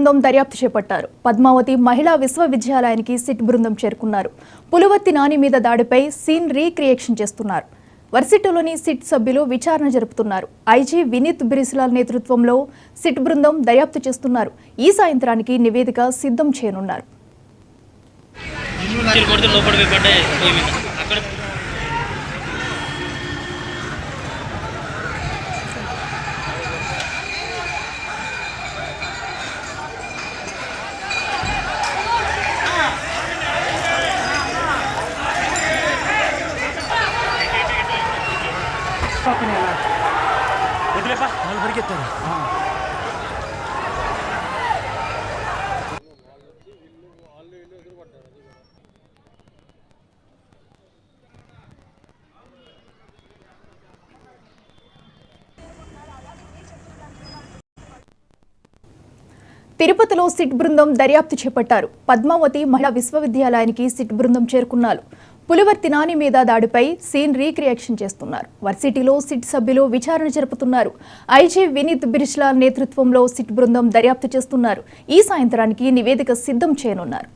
బృందం దర్యాప్తు చేపట్టారు. పద్మావతి మహిళా విశ్వవిద్యాలయానికి సిట్ బృందం చేరుకున్నారు. పులివర్తి నాని మీద దాడిపై సీన్ రీక్రియేషన్ చేస్తున్నారు. వర్సిటీలోని సిట్ సభ్యులు విచారణ జరుపుతున్నారు. ఐజీ వినీత్ బిరిసిలాల్ నేతృత్వంలో సిట్ బృందం దర్యాప్తు చేస్తున్నారు. ఈ సాయంత్రానికి నివేదిక సిద్ధం చేయనున్నారు. తిరుపతిలో సిట్ బృందం దర్యాప్తు చేపట్టారు. పద్మావతి మహిళా విశ్వవిద్యాలయానికి సిట్ బృందం చేరుకున్నారు. పులివర్తి నాని మీద దాడిపై సీన్ రీక్రియేషన్ చేస్తున్నారు. వర్సిటీలో సిట్ సభ్యులు విచారణ జరుపుతున్నారు. ఐజీ వినీత్ బిరిసిలాల్ నేతృత్వంలో సిట్ బృందం దర్యాప్తు చేస్తున్నారు. ఈ సాయంత్రానికి నివేదిక సిద్ధం చేయనున్నారు.